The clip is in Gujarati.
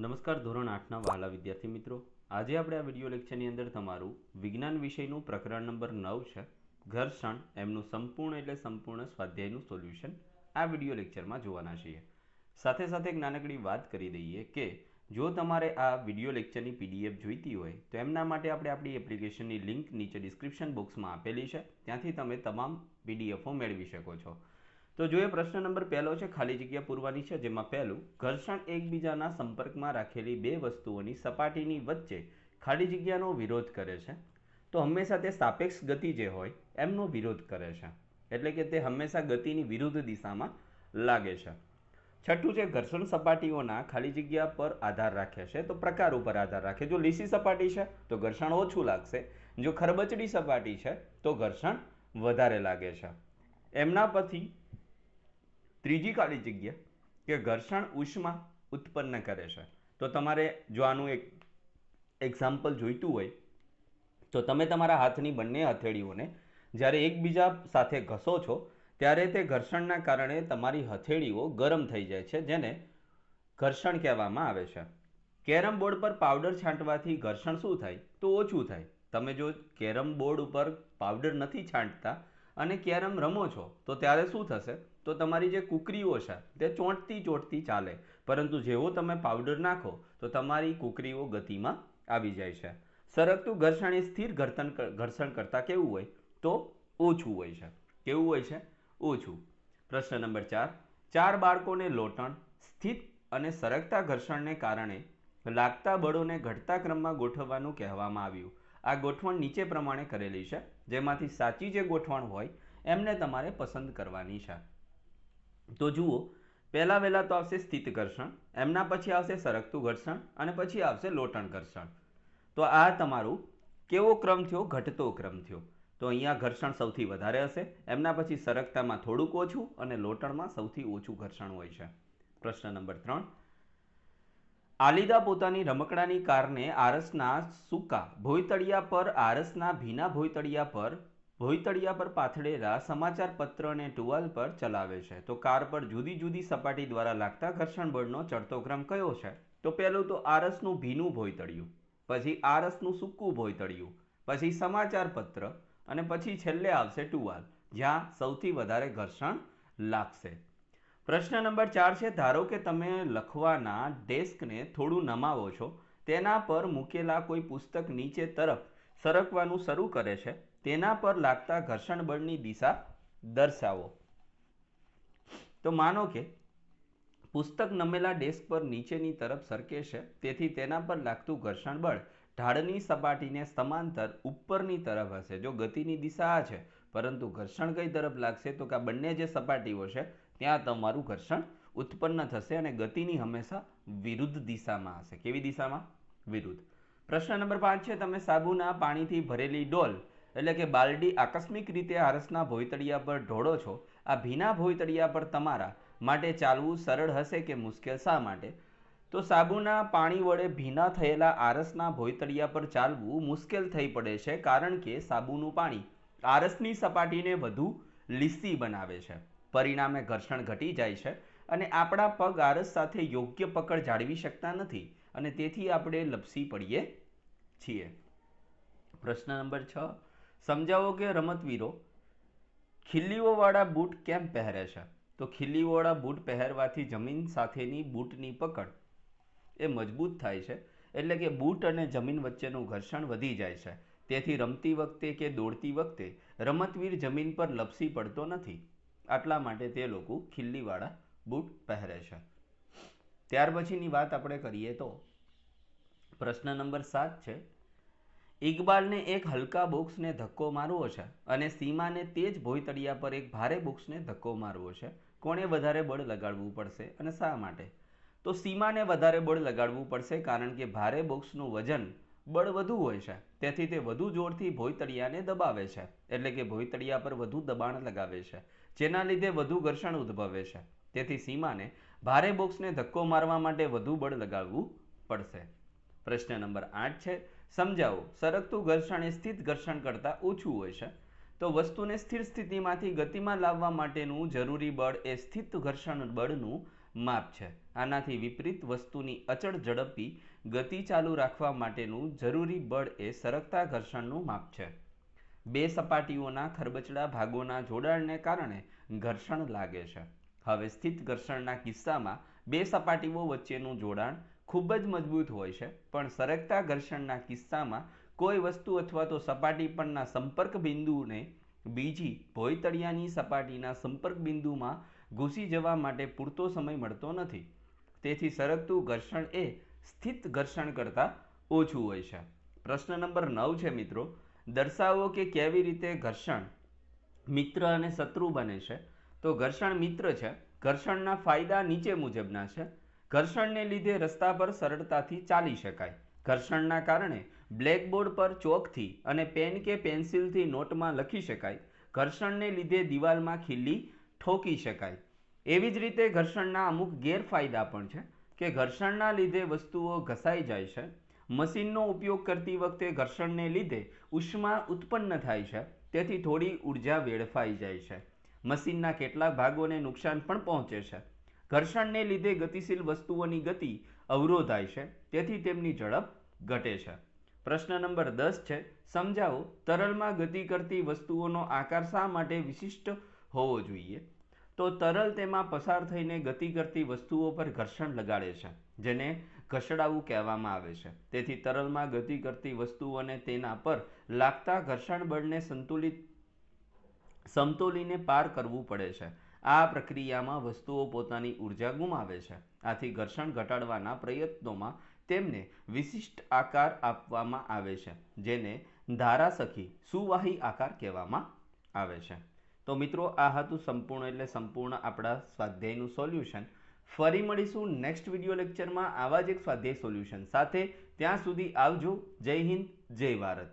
નમસ્કાર ધોરણ 8ના વહાલા વિદ્યાર્થી મિત્રો, આજે આપણે આ વિડિયો લેક્ચરની અંદર તમારું વિજ્ઞાન વિષયનું પ્રકરણ નંબર 9 છે ઘર્ષણ એમનું સંપૂર્ણ એટલે સંપૂર્ણ સ્વાધ્યાયનું સોલ્યુશન આ વિડિયો લેક્ચરમાં જોવાના છીએ. સાથે સાથે એક નાનકડી વાત કરી દઈએ કે જો તમારે આ વિડિયો લેક્ચરની પીડીએફ જોઈતી હોય તો એમના માટે આપણે આપણી એપ્લિકેશનની લિંક નીચે ડિસ્ક્રિપ્શન બોક્સમાં આપેલી છે, ત્યાંથી તમે તમામ પીડીએફો મેળવી શકો છો. તો જોઈએ પ્રશ્ન નંબર પહેલો છે, ખાલી જગ્યા પૂરવાની છે, જેમાં પહેલું ઘર્ષણ એકબીજાના સંપર્કમાં રાખેલી બે વસ્તુઓની સપાટીની વચ્ચે ખાલી જગ્યાનો વિરોધ કરે છે. તો હંમેશા તે સાપેક્ષ ગતિ જે હોય એમનો વિરોધ કરે છે, એટલે કે તે હંમેશા ગતિની વિરુદ્ધ દિશામાં લાગે છે. છઠ્ઠું છે, ઘર્ષણ સપાટીઓના ખાલી જગ્યા પર આધાર રાખે છે, તો પ્રકાર ઉપર આધાર રાખે. જો લીસી સપાટી છે તો ઘર્ષણ ઓછું લાગશે, જો ખરબચડી સપાટી છે તો ઘર્ષણ વધારે લાગે છે. એમના પરથી ત્રીજી ખાલી જગ્યા કે ઘર્ષણ ઉષ્મા ઉત્પન્ન કરે છે. તો તમારે જો આનું એક એક્ઝામ્પલ જોઈતું હોય તો તમે તમારા હાથની બંને હથેળીઓને જ્યારે એકબીજા સાથે ઘસો છો ત્યારે તે ઘર્ષણના કારણે તમારી હથેળીઓ ગરમ થઈ જાય છે, જેને ઘર્ષણ કહેવામાં આવે છે. કેરમ બોર્ડ પર પાવડર છાંટવાથી ઘર્ષણ શું થાય? તો ઓછું થાય. તમે જો કેરમ બોર્ડ ઉપર પાવડર નથી છાંટતા અને કેરમ રમો છો તો ત્યારે શું થશે? તો તમારી જે કુકરીઓ છે તે ચોંટતી ચાલે, પરંતુ જેવો તમે પાવડર નાખો તો તમારી કુકરીઓ ગતિમાં આવી જાય છે. સરકતું ઘર્ષણ એ સ્થિર ઘર્ષણ કરતાં કેવું હોય? તો ઓછું હોય છે. કેવું હોય છે? ઓછું. પ્રશ્ન નંબર 4, 4 બાળકોને લોટણ સ્થિત અને સરકતા ઘર્ષણને કારણે લાગતા બળોને ઘટતા ક્રમમાં ગોઠવવાનું કહેવામાં આવ્યું. આ ગોઠવણ નીચે પ્રમાણે કરેલી છે, જેમાંથી સાચી જે ગોઠવણ હોય એમને તમારે પસંદ કરવાની છે. તો જુઓ, પહેલા વહેલા તો આવશે સ્થિત ઘર્ષણ, એમના પછી આવશે સરકતું ઘર્ષણ અને પછી આવશે લોટણ ઘર્ષણ. તો આ તમારું કેવો ક્રમ થયો? ઘટતો ક્રમ થયો. તો અહીંયા ઘર્ષણ સૌથી વધારે હશે, એમના પછી સરકતામાં થોડુંક ઓછું અને લોટણમાં સૌથી ઓછું ઘર્ષણ હોય છે. પ્રશ્ન નંબર 3, આલિદા પોતાની રમકડાની કારને આરસના સૂકા ભોંયતળિયા પર આરસના ભીના ભોંયતળિયા પર પાથરેલા સમાચાર પત્ર અને ટુવાલ પર ચલાવે છે. તો કાર પર જુદી જુદી સપાટી દ્વારા લાગતા ઘર્ષણ બળનો ચડતો ક્રમ કયો છે? તો પહેલું તો આરસનું ભીનું ભોંયતળિયું, પછી આરસનું સૂકું ભોંયતળિયું, પછી સમાચાર પત્ર અને પછી છેલ્લે આવશે ટુવાલ, જ્યાં સૌથી વધારે ઘર્ષણ લાગશે. પ્રશ્ન નંબર 4 છે, ધારો કે તમે લખવાના ડેસ્કને થોડું નમાવો છો, તેના પર મૂકેલા કોઈ પુસ્તક નીચે તરફ સરકવાનું શરૂ કરે છે, તેના પર લાગતા ઘર્ષણ બળની દિશા દર્શાવો. તો માનો કે પુસ્તક નમેલા ડેસ્ક પર નીચેની તરફ સરકે છે, તેથી તેના પર લાગતું ઘર્ષણ બળ ઢાળની સપાટીને સમાંતર ઉપરની તરફ હશે. જો ગતિની દિશા આ છે, પરંતુ ઘર્ષણ કઈ તરફ લાગશે? તો કે આ બંને જે સપાટીઓ છે ત્યાં તમારું ઘર્ષણ ઉત્પન્ન થશે અને ગતિની હંમેશા વિરુદ્ધ દિશામાં હશે. કેવી દિશામાં? વિરુદ્ધ. પ્રશ્ન નંબર 5 છે, તમે સાબુના પાણીથી ભરેલી ડોલ એટલે કે બાલડી આકસ્મિક રીતે આરસના ભોંયતળિયા પર ઢોળો છો. આ ભીના ભોંયતળિયા પર તમારા માટે ચાલવું સરળ હશે કે મુશ્કેલ? શા માટે? તો સાબુના પાણી વડે ભીના થયેલા આરસના ભોંયતળિયા પર ચાલવું મુશ્કેલ થઈ પડે છે, કારણ કે સાબુનું પાણી આરસની સપાટીને વધુ લીસી બનાવે છે. પરિણામે ઘર્ષણ ઘટી જાય છે અને આપણા પગ આરસ સાથે યોગ્ય પકડ જાળવી શકતા નથી અને તેથી આપણે લપસી પડીએ છીએ. પ્રશ્ન નંબર 6, સમજાવો કે રમતવીરો ખીલ્લીઓવાળા બૂટ કેમ પહેરે છે? તો ખીલ્લીઓવાળા બૂટ પહેરવાથી જમીન સાથેની બૂટની પકડ એ મજબૂત થાય છે, એટલે કે બૂટ અને જમીન વચ્ચેનું ઘર્ષણ વધી જાય છે. તેથી રમતી વખતે કે દોડતી વખતે રમતવીર જમીન પર લપસી પડતો નથી. આટલા માટે તે લોકો ખીલ્લીવાળા બૂટ પહેરે છે. ત્યાર પછીની વાત આપણે કરીએ તો પ્રશ્ન નંબર 7 છે, ઇકબાલને એક હલકા બોક્સને ધક્કો મારવો છે અને સીમાને તે જ ભોંયતળિયા પર એક ભારે બોક્સને ધક્કો મારવો છે. કોણે વધારે બળ લગાડવું પડશે અને શા માટે? તો સીમાને વધારે બળ લગાડવું પડશે, કારણ કે ભારે બોક્સનું વજન બળ વધુ હોય છે, તેથી તે વધુ જોરથી ભોંયતળિયાને દબાવે છે, એટલે કે ભોંયતળિયા પર વધુ દબાણ લગાવે છે, જેના લીધે વધુ ઘર્ષણ ઉદ્ભવે છે. તેથી સીમાને ભારે બોક્સને ધક્કો મારવા માટે વધુ બળ લગાડવું પડશે. પ્રશ્ન નંબર 8 છે, સમજાવો સરકતું ઘર્ષણ એ સ્થિત ઘર્ષણ કરતાં ઓછું હોય છે. તો વસ્તુને સ્થિર સ્થિતિમાંથી ગતિમાં લાવવા માટેનું જરૂરી બળ એ સ્થિત ઘર્ષણ બળનું માપ છે. આનાથી વિપરીત વસ્તુની અચળ ઝડપી ગતિ ચાલુ રાખવા માટેનું જરૂરી બળ એ સરકતા ઘર્ષણનું માપ છે. બે સપાટીઓના ખરબચડા ભાગોના જોડાણને કારણે ઘર્ષણ લાગે છે. હવે સ્થિત ઘર્ષણના કિસ્સામાં બે સપાટીઓ વચ્ચેનું જોડાણ ખૂબ જ મજબૂત હોય છે, પણ સરકતા ઘર્ષણના કિસ્સામાં કોઈ વસ્તુ અથવા તો સપાટી પરના સંપર્ક બિંદુને બીજી ભોંયતળિયાની સપાટીના સંપર્ક બિંદુમાં ઘૂસી જવા માટે પૂરતો સમય મળતો નથી. તેથી સરકતું ઘર્ષણ એ સ્થિત ઘર્ષણ કરતાં ઓછું હોય છે. પ્રશ્ન નંબર 9 છે મિત્રો, દર્શાવો કે કેવી રીતે ઘર્ષણ મિત્ર અને શત્રુ બને છે. તો ઘર્ષણ મિત્ર છે. ઘર્ષણના ફાયદા નીચે મુજબના છે. ઘર્ષણને લીધે રસ્તા પર સરળતાથી ચાલી શકાય. ઘર્ષણના કારણે બ્લેકબોર્ડ પર ચોકથી અને પેન કે પેન્સિલથી નોટમાં લખી શકાય. ઘર્ષણને લીધે દિવાલમાં ખીલ્લી ઠોકી શકાય. એવી જ રીતે ઘર્ષણના અમુક ગેરફાયદા પણ છે કે ઘર્ષણના લીધે વસ્તુઓ ઘસાઈ જાય છે. મશીનનો ઉપયોગ કરતી વખતે ઘર્ષણને લીધે ઉષ્મા ઉત્પન્ન થાય છે, તેથી થોડી ઉર્જા વેડફાઈ જાય છે. મશીનના કેટલાક ભાગોને નુકસાન પણ પહોંચે છે. ઘર્ષણને લીધે ગતિશીલ વસ્તુઓની ગતિ અવરોધાય છે, તેથી તેમની ઝડપ ઘટે છે. પ્રશ્ન નંબર 10 છે, સમજાવો તરલમાં ગતિ કરતી વસ્તુઓનો આકાર શા માટે વિશિષ્ટ હોવો જોઈએ. તો તરલ તેમાં પસાર થઈને ગતિ કરતી વસ્તુઓ પર ઘર્ષણ લગાડે છે, જેને ઘસડાવું કહેવામાં આવે છે. તેથી તરલમાં ગતિ કરતી વસ્તુઓને તેના પર લાગતા ઘર્ષણ બળને સમતોલીને પાર કરવું પડે છે. આ પ્રક્રિયામાં વસ્તુઓ પોતાની ઉર્જા ગુમાવે છે. આથી ઘર્ષણ ઘટાડવાના પ્રયત્નોમાં તેમને વિશિષ્ટ આકાર આપવામાં આવે છે, જેને ધારાસખી સુવાહી આકાર કહેવામાં આવે છે. તો મિત્રો, આ હતું સંપૂર્ણ આપણા સ્વાધ્યાયનું સોલ્યુશન. ફરી મળીશું નેક્સ્ટ વિડીયો લેક્ચરમાં આવા જ એક સ્વાધ્યાય સોલ્યુશન સાથે. ત્યાં સુધી આવજો. જય હિન્દ, જય ભારત.